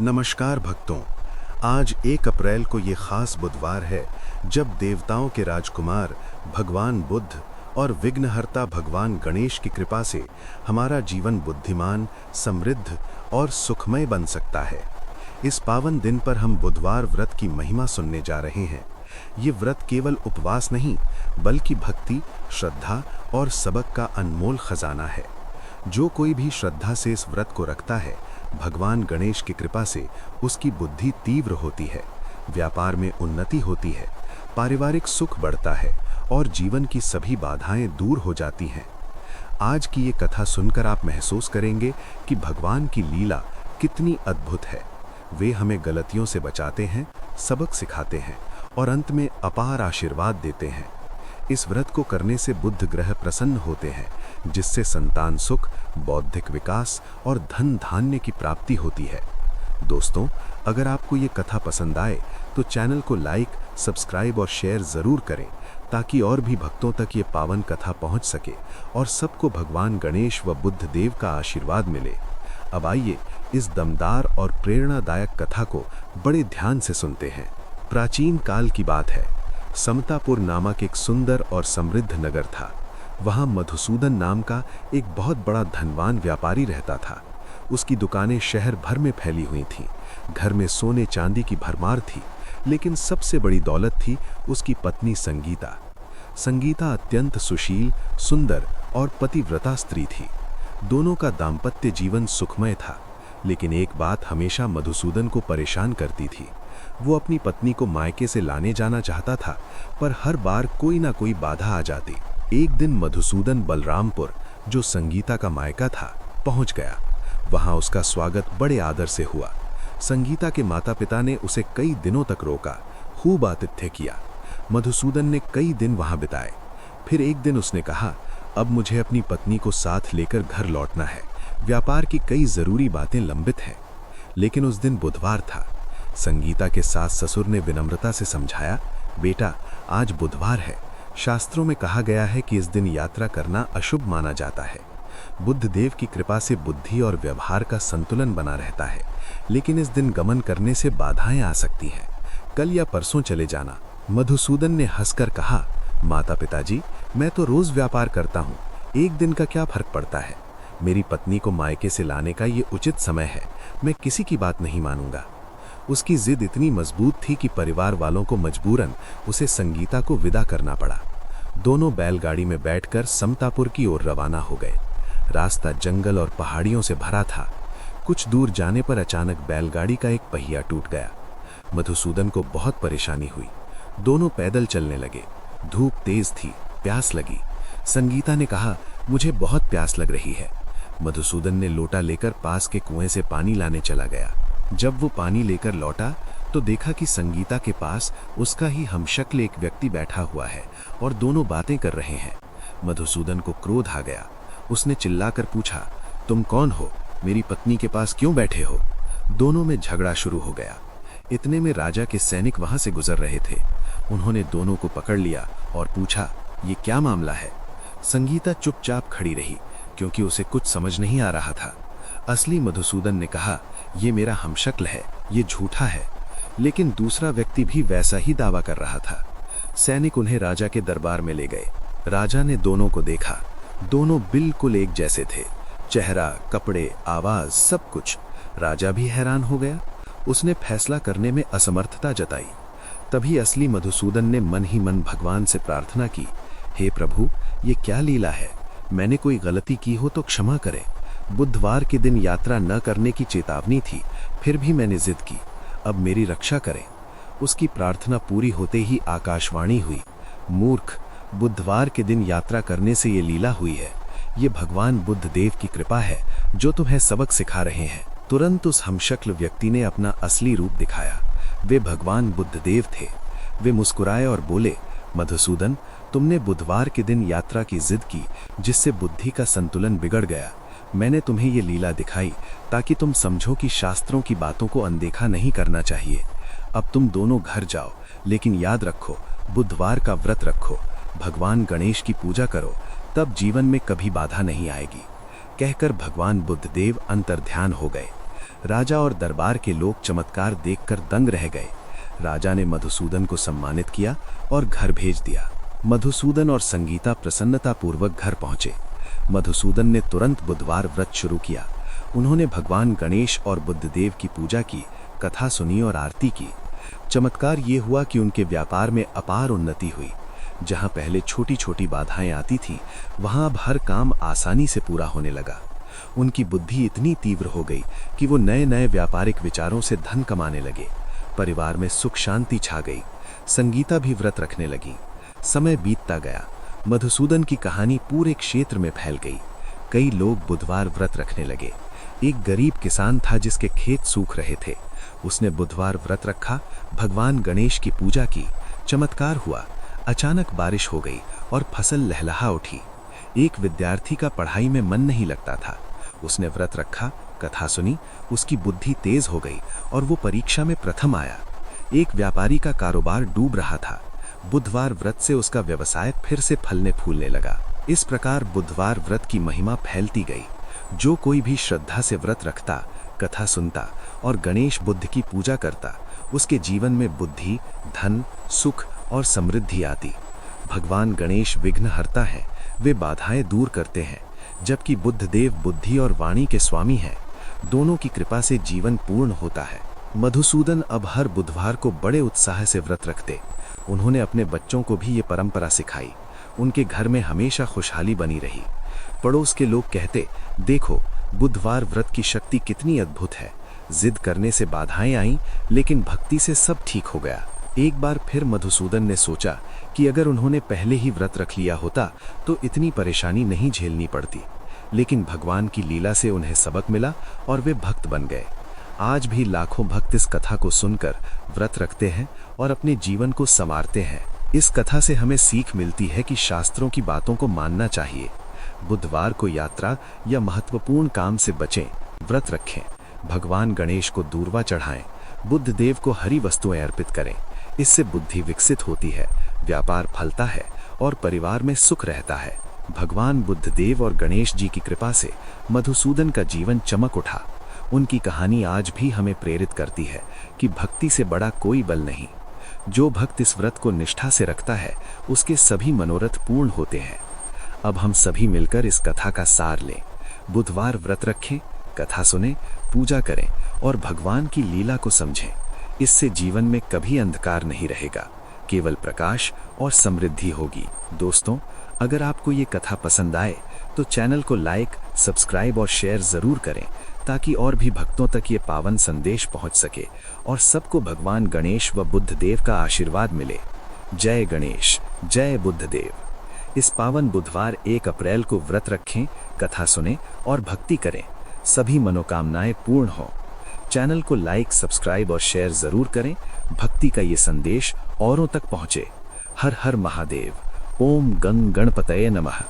नमस्कार भक्तों। आज 1 अप्रैल को ये खास बुधवार है जब देवताओं के राजकुमार भगवान बुद्ध और विघ्नहर्ता भगवान गणेश की कृपा से हमारा जीवन बुद्धिमान, समृद्ध और सुखमय बन सकता है। इस पावन दिन पर हम बुधवार व्रत की महिमा सुनने जा रहे हैं। ये व्रत केवल उपवास नहीं बल्कि भक्ति, श्रद्धा और सबक का अनमोल खजाना है। जो कोई भी श्रद्धा से इस व्रत को रखता है, भगवान गणेश की कृपा से उसकी बुद्धि तीव्र होती है, व्यापार में उन्नति होती है, पारिवारिक सुख बढ़ता है और जीवन की सभी बाधाएं दूर हो जाती हैं। आज की ये कथा सुनकर आप महसूस करेंगे कि भगवान की लीला कितनी अद्भुत है। वे हमें गलतियों से बचाते हैं, सबक सिखाते हैं और अंत में अपार आशीर्वाद देते हैं। इस व्रत को करने से बुध ग्रह प्रसन्न होते हैं, जिससे संतान सुख, बौद्धिक विकास और धन धान्य की प्राप्ति होती है। दोस्तों, अगर आपको ये कथा पसंद आए तो चैनल को लाइक, सब्सक्राइब और शेयर ज़रूर करें ताकि और भी भक्तों तक ये पावन कथा पहुंच सके और सबको भगवान गणेश व बुद्ध देव का आशीर्वाद मिले। अब आइए इस दमदार और प्रेरणादायक कथा को बड़े ध्यान से सुनते हैं। प्राचीन काल की बात है। समतापुर नामक एक सुंदर और समृद्ध नगर था। वहां मधुसूदन नाम का एक बहुत बड़ा धनवान व्यापारी रहता था। उसकी दुकानें शहर भर में फैली हुई थीं। घर में सोने चांदी की भरमार थी, लेकिन सबसे बड़ी दौलत थी उसकी पत्नी संगीता। संगीता अत्यंत सुशील, सुंदर और पतिव्रता स्त्री थी। दोनों का दाम्पत्य जीवन सुखमय था, लेकिन एक बात हमेशा मधुसूदन को परेशान करती थी। वो अपनी पत्नी को मायके से लाने जाना चाहता था, पर हर बार कोई ना कोई बाधा आ जाती। एक दिन मधुसूदन बलरामपुर, जो संगीता का मायका था, पहुंच गया। वहां उसका स्वागत बड़े आदर से हुआ। संगीता के माता पिता ने उसे कई दिनों तक रोका, खूब आतिथ्य किया। मधुसूदन ने कई दिन वहां बिताए। फिर एक दिन उसने कहा, अब मुझे अपनी पत्नी को साथ लेकर घर लौटना है। व्यापार की कई जरूरी बातें लंबित हैं। लेकिन उस दिन बुधवार था। संगीता के सास ससुर ने विनम्रता से समझाया, बेटा, आज बुधवार है। शास्त्रों में कहा गया है कि इस दिन यात्रा करना अशुभ माना जाता है। बुद्ध देव की कृपा से बुद्धि और व्यवहार का संतुलन बना रहता है, लेकिन इस दिन गमन करने से बाधाएं आ सकती हैं। कल या परसों चले जाना। मधुसूदन ने हंसकर कहा, माता पिताजी, मैं तो रोज व्यापार करता हूँ, एक दिन का क्या फर्क पड़ता है। मेरी पत्नी को मायके से लाने का ये उचित समय है, मैं किसी की बात नहीं मानूंगा। उसकी जिद इतनी मजबूत थी कि परिवार वालों को मजबूरन उसे संगीता को विदा करना पड़ा। दोनों बैलगाड़ी में बैठकर समतापुर की ओर रवाना हो गए। रास्ता जंगल और पहाड़ियों से भरा था। कुछ दूर जाने पर अचानक बैलगाड़ी का एक पहिया टूट गया। मधुसूदन को बहुत परेशानी हुई। दोनों पैदल चलने लगे। धूप तेज थी, प्यास लगी। संगीता ने कहा, मुझे बहुत प्यास लग रही है। मधुसूदन ने लोटा लेकर पास के कुएं से पानी लाने चला गया। जब वो पानी लेकर लौटा तो देखा कि संगीता के पास उसका ही हमशक्ल एक व्यक्ति बैठा हुआ है और दोनों बातें कर रहे हैं। मधुसूदन को क्रोध आ गया। उसने चिल्लाकर पूछा, तुम कौन हो? मेरी पत्नी के पास क्यों बैठे हो? दोनों में झगड़ा शुरू हो गया। इतने में राजा के सैनिक वहां से गुजर रहे थे। उन्होंने दोनों को पकड़ लिया और पूछा, ये क्या मामला है? संगीता चुपचाप खड़ी रही, क्योंकि उसे कुछ समझ नहीं आ रहा था। असली मधुसूदन ने कहा, ये मेरा हमशक्ल है, ये झूठा है। लेकिन दूसरा व्यक्ति भी वैसा ही दावा कर रहा था। सैनिक उन्हें राजा के दरबार में ले गए। राजा ने दोनों को देखा। दोनों बिल्कुल एक जैसे थे। चेहरा, कपड़े, आवाज, सब कुछ। राजा भी हैरान हो गया। उसने फैसला करने में असमर्थता जताई। तभी असली मधुसूदन ने मन ही मन भगवान से प्रार्थना की, हे प्रभु, ये क्या लीला है? मैंने कोई गलती की हो तो क्षमा करें। बुधवार के दिन यात्रा न करने की चेतावनी थी, फिर भी मैंने जिद की। अब मेरी रक्षा करें। उसकी प्रार्थना पूरी होते ही आकाशवाणी हुई, मूर्ख, बुधवार के दिन यात्रा करने से ये लीला हुई है। ये भगवान बुद्ध देव की कृपा है जो तुम्हें सबक सिखा रहे हैं। तुरंत उस हमशक्ल व्यक्ति ने अपना असली रूप दिखाया। वे भगवान बुद्ध देव थे। वे मुस्कुराए और बोले, मधुसूदन, तुमने बुधवार के दिन यात्रा की जिद की, जिससे बुद्धि का संतुलन बिगड़ गया। मैंने तुम्हें ये लीला दिखाई ताकि तुम समझो कि शास्त्रों की बातों को अनदेखा नहीं करना चाहिए। अब तुम दोनों घर जाओ, लेकिन याद रखो, बुधवार का व्रत रखो, भगवान गणेश की पूजा करो, तब जीवन में कभी बाधा नहीं आएगी। कहकर भगवान बुद्ध देव अंतर्ध्यान हो गए। राजा और दरबार के लोग चमत्कार देखकर दंग रह गए। राजा ने मधुसूदन को सम्मानित किया और घर भेज दिया। मधुसूदन और संगीता प्रसन्नतापूर्वक घर पहुंचे। मधुसूदन ने तुरंत बुधवार व्रत शुरू किया। उन्होंने भगवान गणेश और बुद्धदेव की पूजा की, कथा सुनी और आरती की। चमत्कार ये हुआ कि उनके व्यापार में अपार उन्नति हुई। जहां पहले छोटी छोटी बाधाएं आती थी, वहां अब हर काम आसानी से पूरा होने लगा। उनकी बुद्धि इतनी तीव्र हो गई कि वो नए नए व्यापारिक विचारों से धन कमाने लगे। परिवार में सुख शांति छा गई। संगीता भी व्रत रखने लगी। समय बीतता गया। मधुसूदन की कहानी पूरे क्षेत्र में फैल गई। कई लोग बुधवार व्रत रखने लगे। एक गरीब किसान था जिसके खेत सूख रहे थे। उसने बुधवार व्रत रखा, भगवान गणेश की पूजा की। चमत्कार हुआ। अचानक बारिश हो गई और फसल लहलहा उठी। एक विद्यार्थी का पढ़ाई में मन नहीं लगता था। उसने व्रत रखा, कथा सुनी, उसकी बुद्धि तेज हो गई और वो परीक्षा में प्रथम आया। एक व्यापारी का कारोबार डूब रहा था। बुधवार व्रत से उसका व्यवसाय फिर से फलने फूलने लगा। इस प्रकार बुधवार व्रत की महिमा फैलती गई। जो कोई भी श्रद्धा से व्रत रखता, कथा सुनता और गणेश बुद्ध की पूजा करता, उसके जीवन में बुद्धि, धन, सुख और समृद्धि आती। भगवान गणेश विघ्नहर्ता हैं। वे बाधाएं दूर करते हैं, जबकि बुद्धदेव बुद्धि और वाणी के स्वामी हैं। दोनों की कृपा से जीवन पूर्ण होता है। मधुसूदन अब हर बुधवार को बड़े उत्साह से व्रत रखते। उन्होंने अपने बच्चों को भी ये परंपरा सिखाई। उनके घर में हमेशा खुशहाली बनी रही। पड़ोस के लोग कहते, देखो बुधवार व्रत की शक्ति कितनी अद्भुत है। जिद करने से बाधाएं आईं, लेकिन भक्ति से सब ठीक हो गया। एक बार फिर मधुसूदन ने सोचा कि अगर उन्होंने पहले ही व्रत रख लिया होता तो इतनी परेशानी नहीं झेलनी पड़ती। लेकिन भगवान की लीला से उन्हें सबक मिला और वे भक्त बन गए। आज भी लाखों भक्त इस कथा को सुनकर व्रत रखते हैं और अपने जीवन को संवारते हैं। इस कथा से हमें सीख मिलती है कि शास्त्रों की बातों को मानना चाहिए। बुधवार को यात्रा या महत्वपूर्ण काम से बचें, व्रत रखें, भगवान गणेश को दूर्वा चढ़ाएं, बुद्ध देव को हरी वस्तुएं अर्पित करें। इससे बुद्धि विकसित होती है, व्यापार फलता है और परिवार में सुख रहता है। भगवान बुद्ध देव और गणेश जी की कृपा से मधुसूदन का जीवन चमक उठा। उनकी कहानी आज भी हमें प्रेरित करती है कि भक्ति से बड़ा कोई बल नहीं। जो भक्त इस व्रत को निष्ठा से रखता है, उसके सभी मनोरथ पूर्ण होते हैं। अब हम सभी मिलकर इस कथा का सार लें। बुधवार व्रत रखें, कथा सुनें, पूजा करें और भगवान की लीला को समझें। इससे जीवन में कभी अंधकार नहीं रहेगा, केवल प्रकाश और समृद्धि होगी। दोस्तों, अगर आपको ये कथा पसंद आए तो चैनल को लाइक, सब्सक्राइब और शेयर जरूर करें, ताकि और भी भक्तों तक ये पावन संदेश पहुंच सके और सबको भगवान गणेश व बुद्ध देव का आशीर्वाद मिले। जय गणेश, जय बुद्ध देव। इस पावन बुधवार 1 अप्रैल को व्रत रखें, कथा सुनें और भक्ति करें। सभी मनोकामनाएं पूर्ण हों। चैनल को लाइक, सब्सक्राइब और शेयर जरूर करें। भक्ति का ये संदेश औरों तक पहुंचे। हर हर महादेव। ओम गंग गणपतये नमः।